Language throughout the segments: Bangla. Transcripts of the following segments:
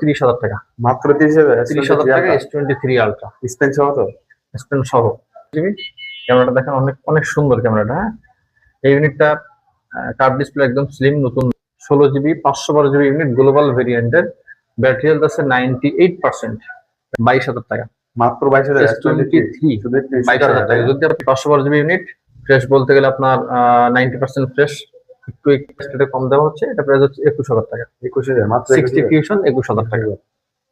30,000 টাকা। মাত্র 30,000 30,000 টাকা S23 আলট্রা স্পেন সহ তো স্পেন সহ জিবি ক্যামেরাটা দেখেন, অনেক অনেক সুন্দর ক্যামেরাটা। হ্যাঁ, এই ইউনিটটা কার্ভ ডিসপ্লে, একদম স্লিম নতুন, 16 জিবি 512 জিবি ইউনিট, গ্লোবাল ভেরিয়েন্টের। ব্যাটারি হেলথ আছে 98%, 22,000 টাকা। মাত্র 22,000 S23 শুধু 22,000 টাকা। যদি আপনি 512 জিবি ইউনিট, ফ্রেশ বলতে গেলে আপনার 90% ফ্রেশ, একটু একটু কম দেওয়া হচ্ছে। এটা প্রাইস হচ্ছে 21,000 টাকা। 21,000 মাত্র 60 21,000 টাকা।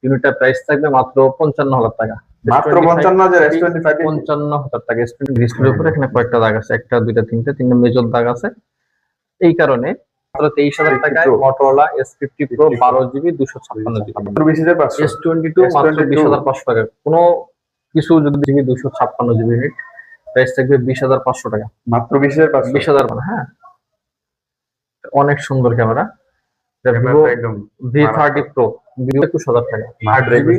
ইউনিটটা প্রাইস থাকবে মাত্র 55,000 টাকা। মাত্র 55,000 S25 55,000 টাকা। ডিসপ্লের উপরে এখানে কয়েকটা দাগ আছে, একটা দুইটা তিনটা মেজর দাগ আছে। এই কারণে মাত্র 23,000 টাকায় Motorola S50 Pro 12GB 256GB। মাত্র 20,500। S22 মাত্র 20,500 টাকা। কোনো কিছু যদি 256GB ইউনিট, প্রাইস থাকবে 20,500 টাকা। মাত্র 20,500। 20,000 মানে, হ্যাঁ, অনেক সুন্দর ক্যামেরা। একদম V30 Pro 21,000 টাকা। 8GB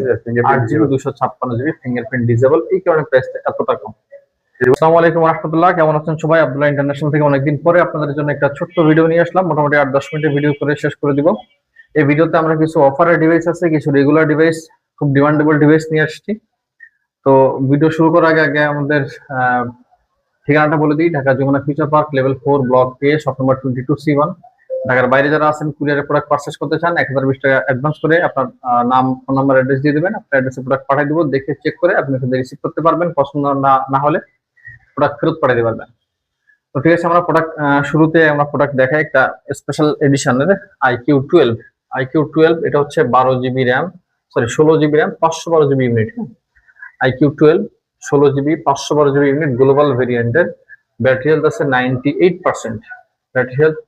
256GB, fingerprint disable. এই কারণে প্রাইস এতটা কম। আসসালামু আলাইকুম ওয়া রাহমাতুল্লাহ। কেমন আছেন সবাই? আব্দুল্লাহ ইন্টারন্যাশনাল থেকে অনেকদিন পরে আপনাদের জন্য একটা ছোট্ট ভিডিও নিয়ে আসলাম। মোটামুটি 8-10 মিনিটের ভিডিও করে শেষ করে দিব। এই ভিডিওতে আমরা কিছু অফারের ডিভাইস আছে, কিছু রেগুলার ডিভাইস, খুব ডিমান্ডেবল ডিভাইস নিয়ে আসছি। তো ভিডিও শুরু করার আগে আমাদের ঠিকানাটা বলে দিই। Dhaka Jamuna future park, level 4, block A, shop number 22C1। ঢাকার বাইরে যারা আছেন, কুরিয়ারে প্রোডাক্ট পারচেজ করতে চান, 1020 টাকা অ্যাডভান্স করে আপনার নাম, ফোন নাম্বার, অ্যাড্রেস দিয়ে দেবেন। আপনার অ্যাড্রেসে প্রোডাক্ট পাঠিয়ে দিব, দেখে চেক করে আপনি এখানে রিসিভ করতে পারবেন। পছন্দ না হলে প্রোডাক্ট ফেরত পাঠিয়ে দিতে পারবেন। তো ঠিক আছে, আমরা প্রোডাক্ট শুরুতে আমরা প্রোডাক্ট দেখাই একটা স্পেশাল এডিশনের IQ12। IQ12 এটা হচ্ছে 12GB RAM, sorry 16GB RAM, 512GB unit. হ্যাঁ, IQ12 16GB 512GB unit, global ভেরিয়েন্টের। ব্যাটারি হেলথ আছে 98%। ব্যাটারি হেলথ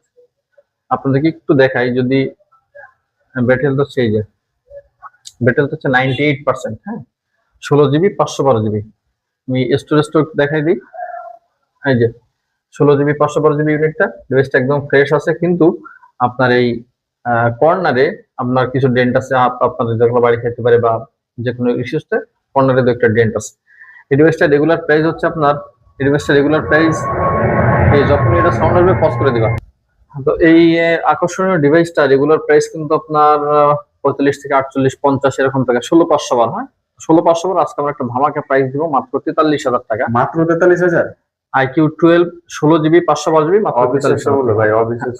আপনাদেরকে একটু দেখাই, যদি ব্যাটারি হেলথ হচ্ছে, এই যে ব্যাটারি হেলথ হচ্ছে 98%। হ্যাঁ, 16GB 512GB। আমি স্টোরেজ দেখাই দিই। এই যে 16GB 512GB ইউনিটটা, ডিভাইসটা একদম ফ্রেশ আছে, কিন্তু আপনার এই কর্নারে আপনার কিছু ডেন্ট আছে। আপনাদের যেগুলো বাড়ি খেতে পারে বা যে কোনো ইস্যুতে কর্নারে দু একটা ডেন্ট আছে। এই ডিভাইসটা রেগুলার প্রাইস হচ্ছে আপনার, এই ডিভাইসটা রেগুলার প্রাইস, এই যখন এটা সাউন্ড আসবে পজ করে দিবা। তো এই আকর্ষণীয় ডিভাইসটা রেগুলার প্রাইস কিন্তু আপনার 45 থেকে 48 50 এরকম টাকা। 16,500 বার, হয় 16,500 বার। আজকে আমরা একটা ধামাকা প্রাইস দিব মাত্র 43,000 টাকা। মাত্র 43,000। IQ12 16GB 512GB মাত্র 43,000 ভাই।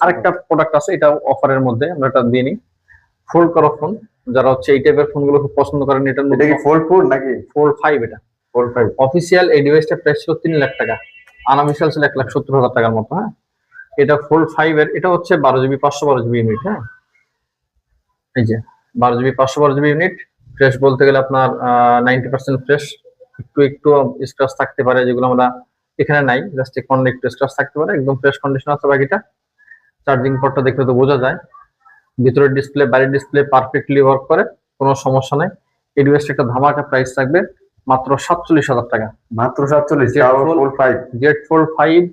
আরেকটা প্রোডাক্ট আছে, এটা অফারের মধ্যে, আমরা এটা দিয়ে নিই। ফোল্ড করা ফোন, যারা হচ্ছে এই টাইপের ফোনগুলো খুব পছন্দ করেন, এটা কি ফোল্ড 4 নাকি ফোল্ড 5? এটা ফোল্ড 5 অফিসিয়াল। এই ডিভাইসটা প্রাইস ছিল 3 লাখ টাকা, আনঅফিসিয়াল ছিল 1,70,000 টাকার মতো। হ্যাঁ, এটা ফোল্ড 5 এর, এটা হচ্ছে 12GB 512GB ইউনিট। হ্যাঁ, এই যে 12GB 512GB ইউনিট, ফ্রেশ বলতে গেলে আপনার 90% ফ্রেশ, একটু স্ক্র্যাচ থাকতে পারে, যেগুলো আমরা এখানে নাই, জাস্ট একটু স্ক্র্যাচ থাকতে পারে। একদম ফ্রেশ কন্ডিশন আছে বাকিটা। চার্জিং পোর্টটা দেখলে তো বোঝা যায়। ভিতরের ডিসপ্লে, বাইরের ডিসপ্লে পারফেক্টলি ওয়ার্ক করে, কোনো সমস্যা নাই। এই ডিভাইসটা একটা ধামাকা প্রাইস থাকবে মাত্র 47,000 টাকা। মাত্র 47। জেড ফোল্ড 5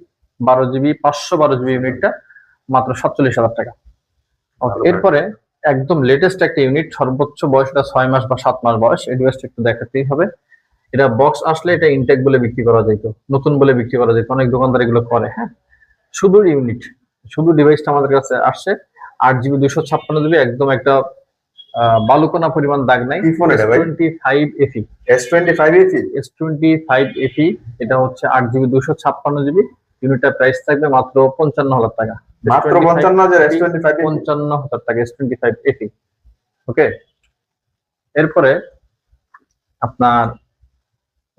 12GB 512GB ইউনিটটা মাত্র 47,000 টাকা। এরপরে একদম লেটেস্ট একটা ইউনিট, সর্বোচ্চ বয়সটা 6 মাস বা 7 মাস বয়স। এই ডিভাইসটা একটু দেখাতেই হবে। এটা বক্স আসলে এটা ইনটেক বলে বিক্রি করা যেত, নতুন বলে বিক্রি করা যেত, অনেক দোকানদার এগুলো করে। হ্যাঁ, শুধু ইউনিট, শুধু ডিভাইসটা আমাদের কাছে আসছে 8GB 256GB, একদম একটা বালুকোনা পরিমাণ দাগ নাই। S25FE S25FE এটা হচ্ছে 8GB 256GB ইউনিটটা প্রাইস থাকবে মাত্র 55,000 টাকা। মাত্র 55,000 55,000 টাকা S25FE। ওকে, এরপরে আপনার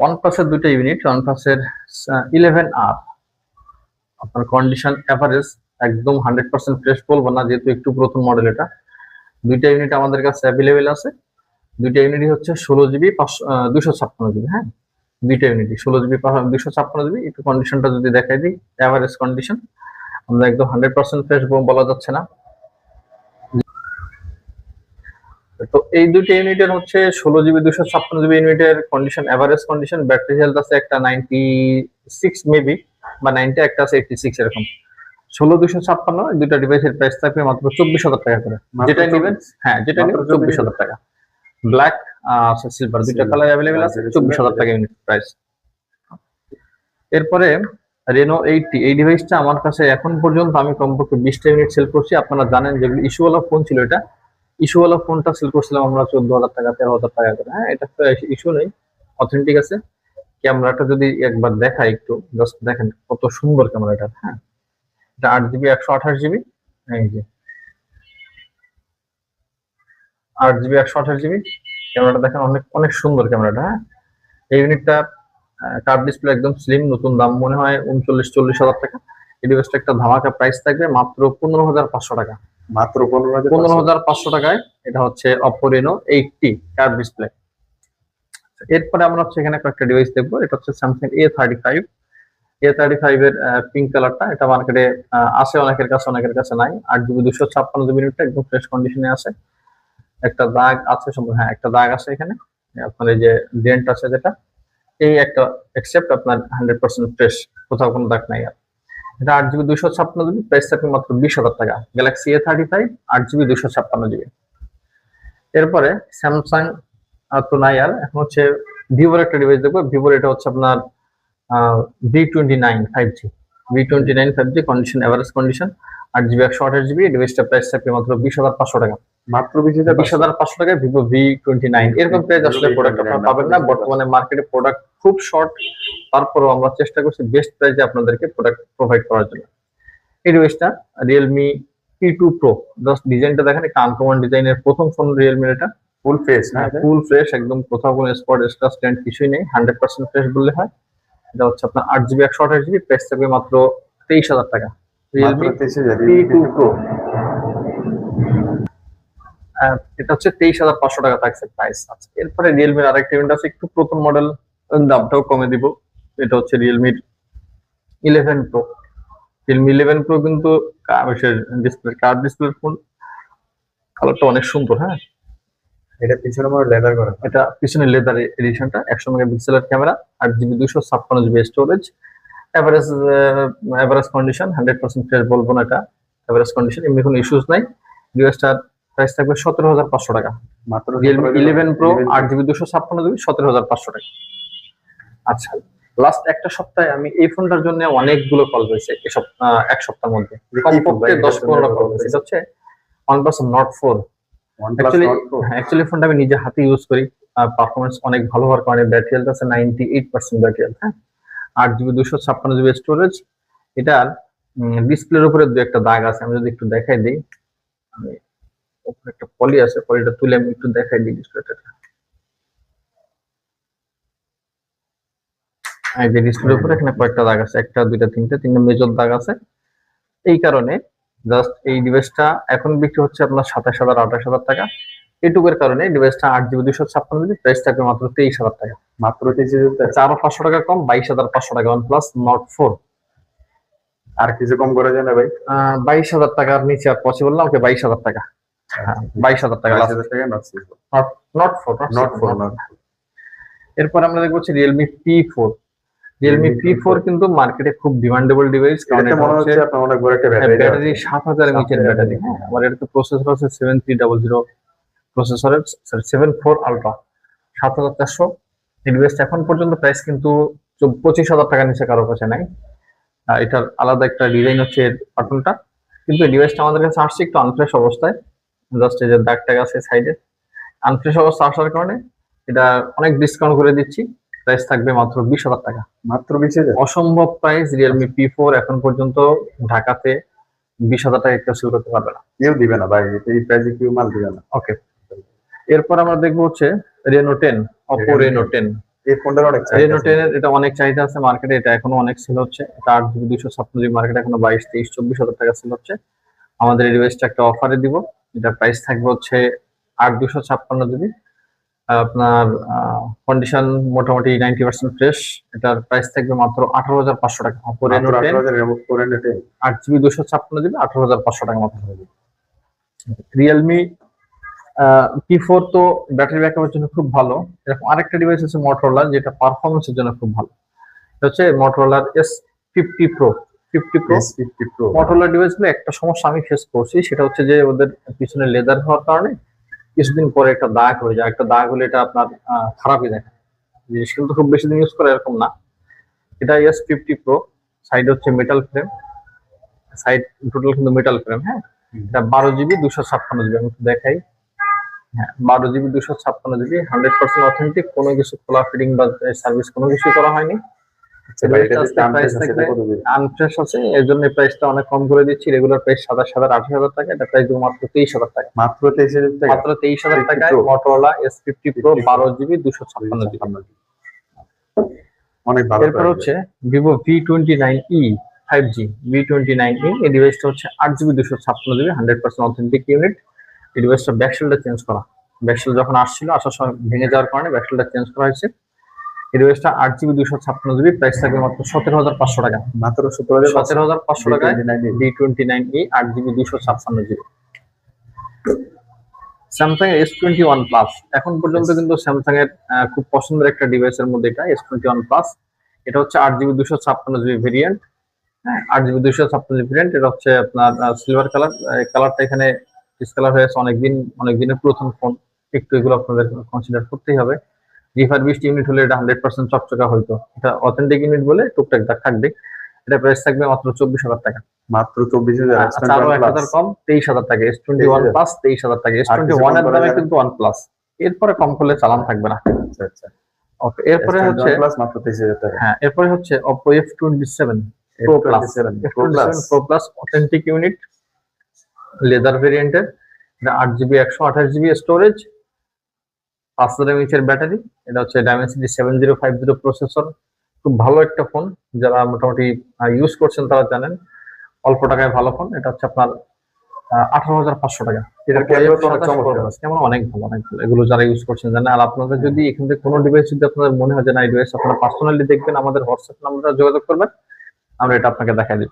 OnePlus এর দুটো ইউনিট, OnePlus এর 11R, আপনার কন্ডিশন এভারেজ, একদম 100% ফ্রেশ বলবো না, যেহেতু একটু পুরাতন মডেল। এটা দুইটা ইউনিট আমাদের কাছে অ্যাভেলেবেল আছে। দুইটা ইউনিটই হচ্ছে 16GB 256GB। হ্যাঁ, দুইটা ইউনিটই 16GB 256GB। একটু কন্ডিশনটা যদি দেখাই দিই, এভারেজ কন্ডিশন, আমরা একদম 100% ফ্রেশ বলা যাচ্ছে না। তো এই দুইটা ইউনিটের হচ্ছে 16GB 256GB ইউনিটের condition average condition. Battery health আছে একটা 96 মেবি বা 90, একটা আছে 86 এরকম। 16,256 দুইটা ডিভাইসের প্রাইস থাকবে মাত্র 24,000 টাকা করে। যেটা নেবেন, হ্যাঁ যেটা নেবেন 24,000 টাকা। ব্ল্যাক আর সিলভার দুইটা কালার অ্যাভেলেবেল আছে, 24,000 টাকা ইউনিট প্রাইস। এরপরে Reno 80, এই ডিভাইসটা আমার কাছে এখন পর্যন্ত আমি কমপক্ষে 20টা ইউনিট সেল করছি। আপনারা জানেন যেগুলো ইস্যুওয়ালা ফোন ছিল, এটা ইস্যুওয়ালা ফোনটা সেল করছিলাম আমরা 14,000 টাকা 13,000 টাকা করে। হ্যাঁ, এটা তো ইস্যু নেই, অথেন্টিক আছে। ক্যামেরাটা যদি একবার দেখাই একটু, জাস্ট দেখেন কত সুন্দর ক্যামেরাটা। হ্যাঁ, এটা 8 জিবি 128 জিবি। এই যে 8 জিবি 128 জিবি ক্যামেরাটা দেখেন, অনেক অনেক সুন্দর ক্যামেরাটা। হ্যাঁ, এই ইউনিটটা কার্ভ ডিসপ্লে, একদম স্লিম, নতুন, দাম মনে হয় 39-40 হাজার টাকা। এই ডিভাইসটা একটা ধামাকা প্রাইস থাকবে মাত্র 15,500 টাকা। মাত্র 15,500। 15,500 টাকায় এটা হচ্ছে Oppo Reno 80 কার্ভ ডিসপ্লে। এরপরে আমরা হচ্ছে এখানে কয়েকটা ডিভাইস দেখবো। এটা হচ্ছে স্যামসাং A35। A35 এর পিঙ্ক কালারটা, এটা মার্কেটে আছে অনেকের কাছে, অনেকের কাছে নাই। 8 জিবি 256 জিবি মিনিটটা একদম ফ্রেশ কন্ডিশনে আছে। একটা দাগ আছে, হ্যাঁ একটা দাগ আছে এখানে, আপনার এই যে ডেন্ট আছে যেটা, এই একটা এক্সেপ্ট আপনার 100% ফ্রেশ, কোথাও কোনো দাগ নাই। আর এটা 8 জিবি 256 জিবি, প্রাইস থাকবে মাত্র 20,000 টাকা। Galaxy A35 8 GB 256 GB. এরপরে স্যামসাং তো নাই আর, এখন হচ্ছে ভিভোর একটা ডিভাইস দেখবো। ভিভোর এটা হচ্ছে আপনার V29 5G। V29 5G condition, average condition, 8 GB 128 GB. ডিভাইসটা প্রাইস থাকবে মাত্র 20,500 টাকা। মাত্র 20,500 টাকায় ভিভো V29। এরকম প্রাইস আসলে প্রোডাক্ট আপনারা পাবেন না বর্তমানে মার্কেটে। প্রোডাক্ট খুব শর্ট, তারপরেও আমরা চেষ্টা করছি বেস্ট প্রাইসে আপনাদেরকে প্রোডাক্ট প্রোভাইড করার জন্য। এই ডিভাইসটা Realme P2 Pro। জাস্ট ডিজাইনটা দেখেন, একটা আনকমন ডিজাইনের প্রথম ফোন রিয়েলমির এটা। ফুল ফেস না? ফুল ফ্রেশ একদম, কোথাও কোনো স্পট স্ক্র্যাচ স্ট্যান্ড কিছুই নেই, 100% ফ্রেশ বললে হয়। এটা হচ্ছে আপনার 8 জিবি 128 জিবি, প্রাইস থাকবে মাত্র 23,000 টাকা। Realme P2 Pro। এটা হচ্ছে 23,500 টাকা থাকছে প্রাইস। আচ্ছা, এরপরে রিয়েলমির আরেকটা ইউনিট আছে, একটু প্রথম মডেল, দামটাও কমে দিব। এটা হচ্ছে রিয়েলমির 11 Pro। রিয়েলমি 11 Pro কিন্তু ডিসপ্লে, কার্ভ ডিসপ্লের ফোন, কালারটা অনেক সুন্দর। হ্যাঁ, এটা পিছনে মনে লেদার করা। এটা পিছনে লেদার এডিশনটা, 100 মেগাপিক্সেলের camera, 8 GB 256 GB storage. Average condition, 100% fresh বলবো না, এটা এভারেজ কন্ডিশন, এমনি কোনো ইস্যুস নাই। ডিভাইসটার প্রাইস থাকবে 17,500 টাকা। মাত্র রিয়েলমি 11 Pro 8 জিবি 256 জিবি, 17,500 টাকা। আচ্ছা, লাস্ট একটা সপ্তাহে আমি এই ফোনটার জন্য অনেকগুলো কল পেয়েছি, এক সপ্তাহের মধ্যে কমপক্ষে 10-15 কল পেয়েছি। এটা হচ্ছে OnePlus Nord 4। অ্যাকচুয়ালি ফোনটা আমি নিজে হাতে ইউজ করি, পারফরমেন্স অনেক ভালো হওয়ার কারণে ব্যাটারি হেলথ আছে 98% ব্যাটারি হেলথ। হ্যাঁ, 8 জিবি 256 জিবি স্টোরেজ। এটার ডিসপ্লের উপরে দু একটা দাগ আছে, আমি যদি একটু দেখাই দিই। আমি উপরে একটা পলি আছে, পলিটা তুলে আমি একটু দেখাই দিই ডিসপ্লেটা। এই যে ডিসপ্লের উপরে এখানে কয়েকটা দাগ আছে, একটা দুইটা তিনটা মেজর দাগ আছে। এই কারণে জাস্ট এই ডিভাইসটা এখন বিক্রি হচ্ছে আপনার 27,000 28,000 টাকা। এইটুকুর কারণে ডিভাইসটা 8 জিবি 256 জিবি, প্রাইস থাকবে মাত্র 23,000 টাকা। মাত্র 23,000। 400-500 টাকা কম, 22,500 টাকা OnePlus Nord 4। আর কিছু কম করা যায় না ভাই? 22,000 টাকার নিচে আর পসিবল না। ওকে, 22,000 টাকা। হ্যাঁ, 22,000 টাকা। Nord 4। এরপর আমরা দেখবো হচ্ছে Realme P4। Realme P4 কিন্তু মার্কেটে খুব ডিমান্ডেবল ডিভাইস, কারণ এটা হচ্ছে আপনার অনেক বড় একটা ব্যাটারি 7,000 mAh ব্যাটারি। হ্যাঁ, আমার এটা তো প্রসেসর আছে 7300 প্রসেসরের, 74 আলট্রা, 7,400। এই ডিভাইসটা এখন পর্যন্ত প্রাইস কিন্তু 25,000 টাকার নিচে কারো কাছে নাই। এটার আলাদা একটা ডিজাইন হচ্ছে বাটনটা, কিন্তু এই ডিভাইসটা আমাদের কাছে আসছে একটু আনফ্রেশ অবস্থায়। জাস্ট এই যে দাগ টাগ আছে সাইডে, আনফ্রেশ অবস্থা আসার কারণে এটা অনেক ডিসকাউন্ট করে দিচ্ছি। প্রাইস থাকবে মাত্র 20,000 টাকা। মাত্র 20,000? অসম্ভব প্রাইস। Realme P4 এখন পর্যন্ত ঢাকাতে 20,000 টাকা কেউ সেল করতে পারবে না, কেউ দিবে না ভাই, এই প্রাইসে কেউ মাল দিবে না। ওকে, এরপর আমরা দেখবো হচ্ছে Reno 10, Oppo Reno 10। এই ফোনটার অনেক Reno 10 এর এটা অনেক চাহিদা আছে মার্কেটে, এটা এখনো অনেক সেল হচ্ছে। এটা 8 জিবি 256 জিবি, মার্কেটে এখনো 22-23-24,000 টাকা সেল হচ্ছে। আমাদের এই ডিভাইসটা একটা অফারে দিব, এটা প্রাইস থাকবে হচ্ছে 8 জিবি 256 জিবি। আপনার কন্ডিশন মোটামুটি 90% ফ্রেশ। এটার প্রাইস থাকবে মাত্র 18,500 টাকা। Oppo Reno 10 8 জিবি 256 জিবি, 18,500 টাকা মাত্র হবে। Realme P4 তো ব্যাটারি ব্যাকআপের জন্য খুব ভালো। এরকম আরেকটা ডিভাইস আছে Motorola, যেটা পারফরমেন্সের জন্য খুব ভালো। এটা হচ্ছে Motorola S50 Pro। 50 Pro Motorola ডিভাইসগুলো একটা সমস্যা আমি ফেস করছি, সেটা হচ্ছে যে ওদের পিছনে লেদার হওয়ার কারণে কিছুদিন পরে একটা দাগ হয়ে যায়। একটা দাগ হলে এটা আপনার খারাপই দেখে। জিনিস কিন্তু খুব বেশি দিন ইউজ করে এরকম না। এটা S50 Pro, সাইড হচ্ছে মেটাল ফ্রেম, সাইড টোটাল কিন্তু মেটাল ফ্রেম। হ্যাঁ, এটা 12 জিবি 256 জিবি। আমি একটু দেখাই, হ্যাঁ 12 জিবি 256 জিবি 100% অথেন্টিক, কোনো কিছু খোলা ফিটিং বা সার্ভিস কোনো কিছু করা হয়নি। ভাই এটা যে প্রাইস থাকবে আনফ্রেশ আছে, এর জন্য প্রাইসটা অনেক কম করে দিচ্ছি। রেগুলার প্রাইস 27,000 28,000 টাকা, এটা প্রাইস দেবো মাত্র 23,000 টাকা। মাত্র 23,000 টাকা, মাত্র 23,000 টাকায় Motorola S50 Pro 12 GB 256 GB. অনেক ভালো। এরপর হচ্ছে ভিভো V29e 5G V29e, এই ডিভাইসটা হচ্ছে 8 জিবি 256 জিবি 100% অথেন্টিক ইউনিট। এই ডিভাইসটা ব্যাকশেলটা চেঞ্জ করা, ব্যাকশেল যখন আসছিল আসার সময় ভেঙে যাওয়ার কারণে ব্যাকশেলটা চেঞ্জ করা হয়েছে। এই ডিভাইসটা 8 জিবি 256 জিবি, প্রাইস থাকবে মাত্র 17,500 টাকা। মাত্র 17,500 টাকায় V29e 8 জিবি 256 জিবি। স্যামসাং এর S21 প্লাস এখন পর্যন্ত কিন্তু স্যামসাং এর খুব পছন্দের একটা ডিভাইসের মধ্যে এটা S21 প্লাস। এটা হচ্ছে 8 জিবি 256 জিবি ভেরিয়েন্ট। হ্যাঁ 8 জিবি 256 জিবি ভেরিয়েন্ট। এটা হচ্ছে আপনার সিলভার কালার। কালারটা এখানে ডিসকালার হয়েছে অনেকদিনের পুরাতন ফোন, একটু এগুলো আপনাদের কনসিডার করতেই হবে। রিফারবিশড ইউনিট হলে এটা 100% চকচকা হইতো, এটা অথেন্টিক ইউনিট বলে টুকটাক দাগ থাকবে। এটা প্রাইস থাকবে মাত্র 24,000 টাকা। মাত্র 24,000, আরো 1,000 কম 23,000 টাকা। S21 প্লাস 23,000 টাকা। S21 এর দামে কিন্তু OnePlus, এরপরে কম করলে চালান থাকবে না। আচ্ছা আচ্ছা, ওকে এরপরে হচ্ছে প্লাস মাত্র 23,000 টাকা। হ্যাঁ এরপরে হচ্ছে Oppo F27 Pro Plus। F27 Pro Plus authentic unit, leather ভেরিয়েন্টের। এটা 8 জিবি 128 জিবি স্টোরেজ, 5000 mAh এর ব্যাটারি। এটা হচ্ছে Dimensity 7050 প্রসেসর। খুব ভালো একটা ফোন, যারা মোটামুটি ইউজ করছেন তারা জানেন অল্প টাকায় ভালো ফোন। এটা হচ্ছে আপনার 18,500 টাকা। এটার ক্যামেরা তো অনেক চমৎকার। কেমন অনেক ভালো অনেক ভালো, এগুলো যারা ইউজ করছেন জানেন। আর আপনাদের যদি এখান থেকে কোনো ডিভাইস যদি আপনাদের মনে হয় যে না এই ডিভাইস আপনারা পার্সোনালি দেখবেন, আমাদের হোয়াটসঅ্যাপ নাম্বারে যোগাযোগ করবেন, আমরা এটা আপনাকে দেখাই দিব।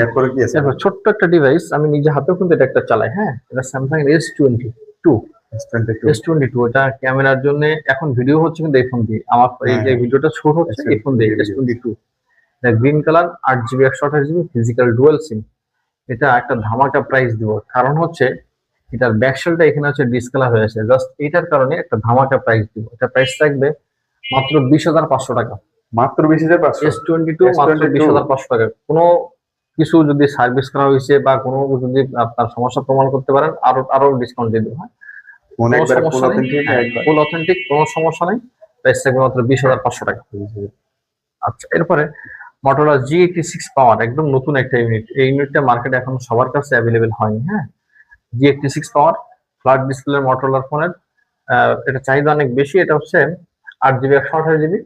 এরপরে কি আছে? এরপর ছোট্ট একটা ডিভাইস, আমি নিজে হাতেও কিন্তু এটা একটা চালাই। হ্যাঁ এটা স্যামসাং S22 এটা ক্যামেরার জন্য এখন ভিডিও হচ্ছে কিন্তু এই ফোন দিয়ে। আমার এই যে ভিডিওটা শুট হচ্ছে এই ফোন দিয়ে S22। এটা green colour 8 GB 128 GB physical dual SIM. এটা একটা ধামাকা প্রাইস দিব, কারণ হচ্ছে এটার ব্যাকশেলটা এখানে হচ্ছে ডিসকালার হয়েছে, জাস্ট এটার কারণে একটা ধামাকা প্রাইস দিব। এটা প্রাইস থাকবে মাত্র 20,500 টাকা। মাত্র 20,500। S22 মাত্র 20,500 টাকা। কোনো কিছু যদি সার্ভিস করা হয়েছে বা কোনো যদি আপনার সমস্যা প্রমাণ করতে পারেন আরো ডিসকাউন্ট দিয়ে দেবো। ফুল অথেন্টিক, কোনো সমস্যা নেই। প্রাইস থাকবে মাত্র 20,500 টাকা। আচ্ছা এরপরে Motorola G86 পাওয়ার, একদম নতুন একটা ইউনিট। এই ইউনিটটা মার্কেটে এখন সবার কাছে অ্যাভেলেবেল হয়নি। হ্যাঁ G86 পাওয়ার ফ্ল্যাট ডিসপ্লে Motorola ফোনের, এটা চাহিদা অনেক বেশি। এটা হচ্ছে 8 জিবি 128 জিবি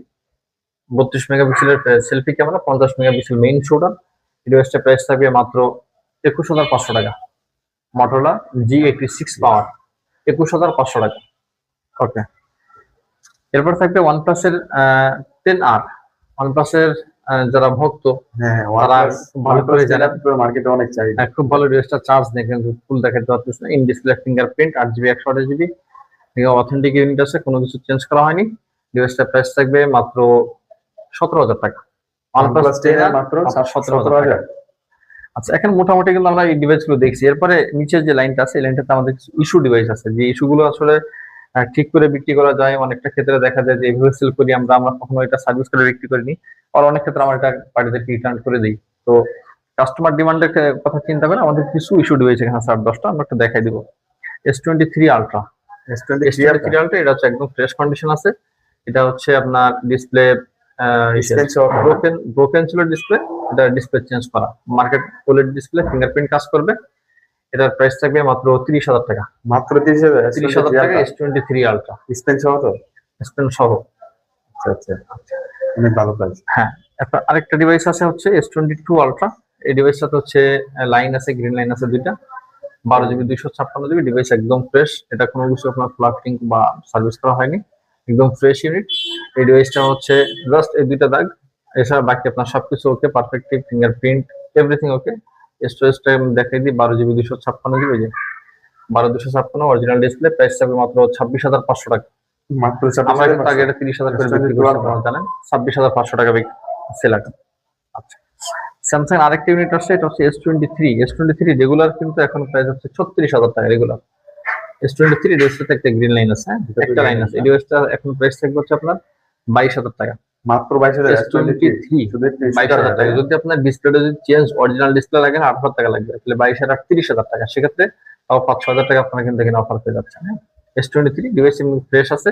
32 মেগাপিক্সেলের selfie camera, 50 megapixel main shooter. ডিভাইসটা প্রাইস থাকবে মাত্র 21,500 টাকা। Motorola G86 পাওয়ার 21,500 টাকা। ওকে এরপর থাকবে OnePlus এর 10R। OnePlus এর যারা ভক্ত তারা ভালো করে জানেন মার্কেটে অনেক চাহিদা। খুব ভালো ডিভাইসটা চার্জ নেই কিন্তু ফুল দেখাতে পারতেছে না। In display fingerprint 8 GB 128 GB authentic unit আছে, কোনো কিছু চেঞ্জ করা হয়নি। ডিভাইসটা প্রাইস থাকবে মাত্র 17,000 টাকা। OnePlus 10R মাত্র 17,000। আচ্ছা এখন মোটামুটি কিন্তু আমরা এই ডিভাইসগুলো দেখছি। এরপরে নিচের যে লাইনটা আছে এই লাইনটাতে আমাদের কিছু ইস্যু ডিভাইস আছে, যে ইস্যুগুলো আসলে ঠিক করে বিক্রি করা যায়। অনেকটা ক্ষেত্রে দেখা যায় যে এইভাবে সেল করি আমরা কখনো এটা সার্ভিস করে বিক্রি করিনি, আর অনেক ক্ষেত্রে আমরা এটা পার্টিদেরকে রিটার্ন করে দিই। তো কাস্টমার ডিমান্ডের কথা চিন্তা করে আমাদের কিছু ইস্যু ডিভাইস এখানে 8-10টা আমরা একটু দেখাই দিব। S23 Ultra এটা হচ্ছে একদম ফ্রেশ কন্ডিশন আছে। এটা হচ্ছে আপনার ডিসপ্লে ব্রোকেন ছিল ডিসপ্লে, এটা ডিসপ্লে চেঞ্জ করা। মার্কেট OLED ডিসপ্লে, ফিঙ্গারপ্রিন্ট কাজ করবে। এটার প্রাইস থাকবে মাত্র 30,000 টাকা। মাত্র 30,000 টাকা S23 Ultra স্পেন সহ তো? স্পেন সহ। আচ্ছা আচ্ছা, অনেক ভালো প্রাইস। হ্যাঁ আরেকটা ডিভাইস আছে হচ্ছে S22 Ultra। এই ডিভাইসটাতে হচ্ছে লাইন আছে, গ্রিন লাইন আছে দুইটা। 12 জিবি 256 জিবি ডিভাইস, একদম ফ্রেশ। এটা কোনো কিছু আপনার ফ্লাক্টিং বা সার্ভিস করা হয়নি, একদম ফ্রেশ ইউনিট। এই ডিভাইসটা হচ্ছে জাস্ট এই দুইটা দাগ, এছাড়া বাকি আপনার সবকিছু ওকে, পারফেক্ট ফিঙ্গারপ্রিন্ট এভরিথিং ওকে। স্টোরেজটা দেখাই দিই 12 জিবি 256 জিবি, যে 12,256 অরিজিনাল ডিসপ্লে। প্রাইস থাকবে মাত্র 26,500 টাকা। মাত্র আমরা কিন্তু আগে 30,000 করে বিক্রি করছি, আপনারা জানেন 26,500 টাকা সেল আছে। আচ্ছা স্যামসাং আরেকটা ইউনিট আসছে, এটা হচ্ছে S23 রেগুলার কিন্তু এখন প্রাইস হচ্ছে 36,000 টাকা রেগুলার। S23 ডিভাইসটাতে একটা গ্রিন লাইন আছে, একটা লাইন আছে। এই ডিভাইসটা এখন প্রাইস থাকবে হচ্ছে আপনার 22,000 টাকা। মাত্র 22,000। S23 22,000 টাকা। যদি আপনার ডিসপ্লেটা যদি চেঞ্জ অরিজিনাল ডিসপ্লে লাগে 8,000 টাকা লাগবে, তাহলে 22,000 আর 30,000 টাকা। সেক্ষেত্রে তাও 5-6 হাজার টাকা আপনারা কিন্তু এখানে অফার পেয়ে যাচ্ছেন। হ্যাঁ, S23 ডিভাইস এমনি ফ্রেশ আছে,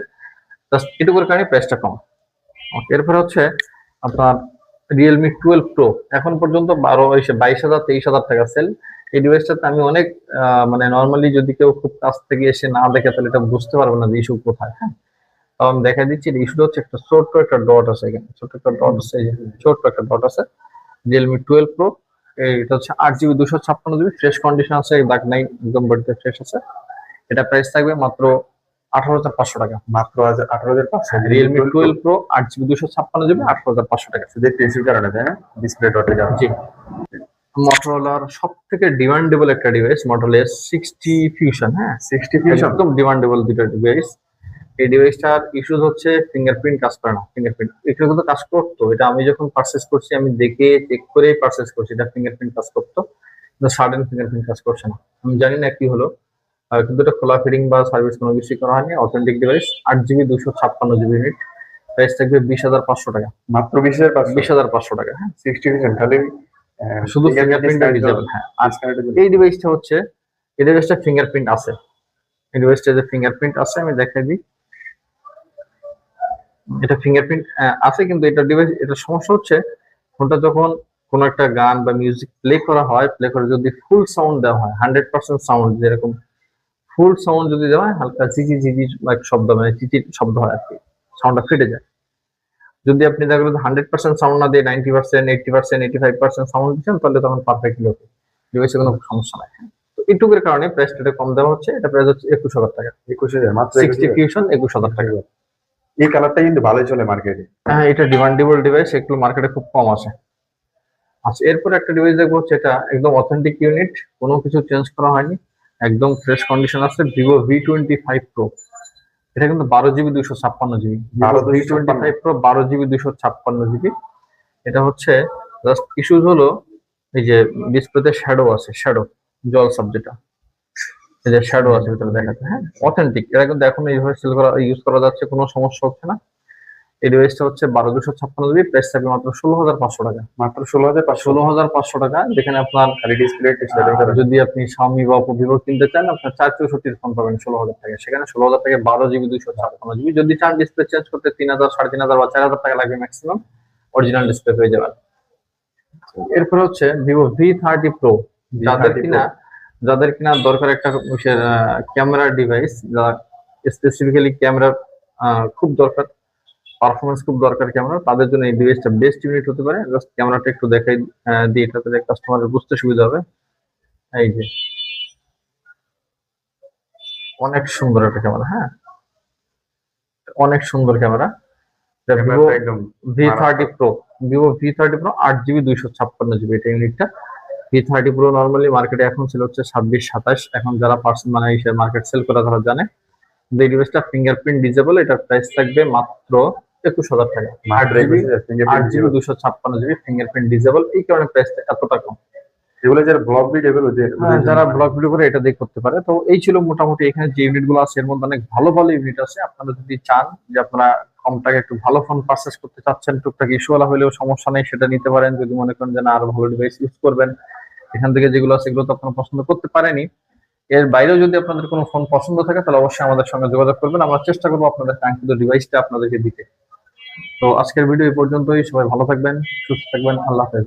জাস্ট এটুকুর কারণে প্রাইসটা কম। ওকে, এরপরে হচ্ছে আপনার রিয়েলমি 12 প্রো, এখন পর্যন্ত 22,000 23,000 টাকা সেল। এই ডিভাইসটাতে আমি অনেক মানে নর্মালি যদি কেউ খুব কাছ থেকে এসে না দেখে তাহলে এটা বুঝতে পারবে না যে ইস্যু কোথায়। হ্যাঁ, তাও আমি দেখা দিচ্ছি ইস্যুটা হচ্ছে একটা ছোট্ট একটা ডট আছে এখানে, ছোট্ট একটা ডট আছে, এই যে ছোট্ট একটা ডট আছে। রিয়েলমি 12 প্রো, এটা হচ্ছে 8GB 256GB, ফ্রেশ কন্ডিশন আছে, দাগ নাই, একদম বডিতে ফ্রেশ আছে। এটা প্রাইস থাকবে মাত্র 18,500 টাকা। মাত্র 18,500। রিয়েলমি 12 প্রো 8GB 256GB 18,500 টাকা। শুধু টেনসির কারণে, তাই না? ডিসপ্লে ডটের কারণে। জি, মোটরোলার সব থেকে ডিমান্ডেবল একটা ডিভাইস মোটরোলা S60 ফিউশন। হ্যাঁ, 60 ফিউশন। একদম ডিমান্ডেবল দুটো ডিভাইস। এই ডিভাইসটার ইস্যুজ হচ্ছে ফিঙ্গারপ্রিন্ট কাজ করে না। ফিঙ্গারপ্রিন্ট এটা কিন্তু কাজ করতো, এটা আমি যখন পারচেস করছি আমি দেখে চেক করে পারচেস করছি, এটা ফিঙ্গারপ্রিন্ট কাজ করতো, কিন্তু সাডেন ফিঙ্গারপ্রিন্ট কাজ করছে না। আমি জানি না কি হলো, কিন্তু এটা খোলা ফিটিং বা সার্ভিস কোনো কিছুই করা হয়নি। Authentic device, 8GB 256GB unit, price থাকবে 20,500 টাকা। মাত্র 20,500। 20,500 টাকা। হ্যাঁ, 60 ফিউশন খালি শুধু ফিঙ্গারপ্রিন্ট ডিজেবল। হ্যাঁ, এই ডিভাইসটা হচ্ছে, এই ডিভাইসটা ফিঙ্গারপ্রিন্ট আছে, এই ডিভাইসটা যে ফিঙ্গারপ্রিন্ট আছে আমি দেখাই দিই। এটা ফিঙ্গারপ্রিন্ট আছে, কিন্তু এটা ডিভাইস, এটা সমস্যা হচ্ছে ফোনটা যখন কোনো একটা গান বা মিউজিক প্লে করা হয়, প্লে করে যদি ফুল সাউন্ড দেওয়া হয়, 100% সাউন্ড, যেরকম ফুল সাউন্ড যদি দেওয়া হয়, হালকা ঝিঝি ঝিঝি শব্দ, মানে চিচির শব্দ হয় আর কি, সাউন্ডটা ফেটে যায়। যদি আপনি দেখবেন 100% সাউন্ড না দিয়ে 90%, 80%, 85% সাউন্ড দিচ্ছেন, তাহলে তখন পারফেক্টলি ওকে, ডিভাইসে কোনো সমস্যা নাই। তো এইটুকুর কারণে প্রাইসটা কম দেওয়া হচ্ছে। এটা প্রাইস হচ্ছে 21,000 টাকা। 21,000 মাত্র। 60 ফিউশন 21,000 টাকা। এই কালারটা কিন্তু ভালোই চলে মার্কেটে। হ্যাঁ, এটা ডিমান্ডেবল ডিভাইস, এগুলো মার্কেটে খুব কম আছে। আচ্ছা, এরপর একটা ডিভাইস দেখবো হচ্ছে, এটা একদম অথেন্টিক ইউনিট, কোনো কিছু চেঞ্জ করা হয়নি, একদম ফ্রেশ কন্ডিশন আছে, ভিভো V25 প্রো। এটা কিন্তু 12GB 256GB, Vivo V25 pro 12GB 256GB। এটা হচ্ছে জাস্ট ইস্যুজ হলো এই যে ডিসপ্লেতে শ্যাডো আছে, শ্যাডো জল সাবজেক্টটা, এই যে শ্যাডো আছে ভিতরে দেখাচ্ছে। হ্যাঁ, অথেন্টিক, এটা কিন্তু এখন এইভাবে সেল করা ইউজ করা যাচ্ছে, কোনো সমস্যা হচ্ছে না। এই ডিভাইসটা হচ্ছে 12,256GB, প্রাইস থাকবে মাত্র 16,500 টাকা। মাত্র 16,500। 16,500 টাকা, যেখানে আপনার খালি ডিসপ্লে যদি আপনি Xiaomi বা Oppo, Vivo কিনতে চান, আপনার 464 ফোন পাবেন 16,000 টাকা। সেখানে 16,000 টাকায় 12GB 256GB। যদি চান ডিসপ্লে চেঞ্জ করতে 3,000, 3,500 বা 4,000 টাকা লাগবে ম্যাক্সিমাম, অরিজিনাল ডিসপ্লে পেয়ে যাবেন। এরপর হচ্ছে Vivo V30 Pro, যাদের কিনা দরকার একটা ক্যামেরা ডিভাইস, যা স্পেসিফিক্যালি ক্যামেরা খুব দরকার, পারফরমেন্স খুব দরকার ক্যামেরা, তাদের জন্য এই ডিভাইসটা বেস্ট ইউনিট হতে পারে। জাস্ট ক্যামেরাটা একটু দেখাই দিই, এটাতে কাস্টমারের বুঝতে সুবিধা হবে। এই যে অনেক সুন্দর একটা ক্যামেরা। হ্যাঁ, অনেক সুন্দর ক্যামেরা। ভিভো একদম V30 Pro, Vivo V30 Pro 8GB 256GB, এটা ইউনিটটা। V30 Pro নর্মালি মার্কেটে এখন ছিল হচ্ছে 26-27, এখন যারা পার্সন মানে মার্কেট সেল করা তারা জানে। এই ডিভাইসটা ফিঙ্গারপ্রিন্ট ডিজেবল, এটার প্রাইস থাকবে মাত্র 21,000 টাকা। 8GB 256GB ফিঙ্গারপ্রিন্ট ডিজেবল, এই কারণে প্রাইসটা এতটা কম। এগুলো যারা ব্লগ ভিডিও, যারা ব্লগ ভিডিও করে এটা দিয়ে করতে পারে। তো এই ছিল মোটামুটি এখানে যে ইউনিট গুলো আছে, এর মধ্যে অনেক ভালো ভালো ইউনিট আছে। আপনারা যদি চান যে আপনারা কম টাকা একটু ভালো ফোন পারচেস করতে চাচ্ছেন, টুকটাক ইস্যুওয়ালা হলেও সমস্যা নেই, সেটা নিতে পারেন। যদি মনে করেন যে না আরো ভালো ডিভাইস ইউজ করবেন, এখান থেকে যেগুলো আছে এগুলো তো আপনারা পছন্দ করতে পারেনি, এর বাইরেও যদি আপনাদের কোনো ফোন পছন্দ থাকে তাহলে অবশ্যই আমাদের সঙ্গে যোগাযোগ করবেন, আমরা চেষ্টা করবো আপনাদের কাঙ্ক্ষিত ডিভাইসটা আপনাদেরকে দিতে। তো আজকের ভিডিও এই পর্যন্তই, সবাই ভালো থাকবেন, সুস্থ থাকবেন, আল্লাহ হাফেজ।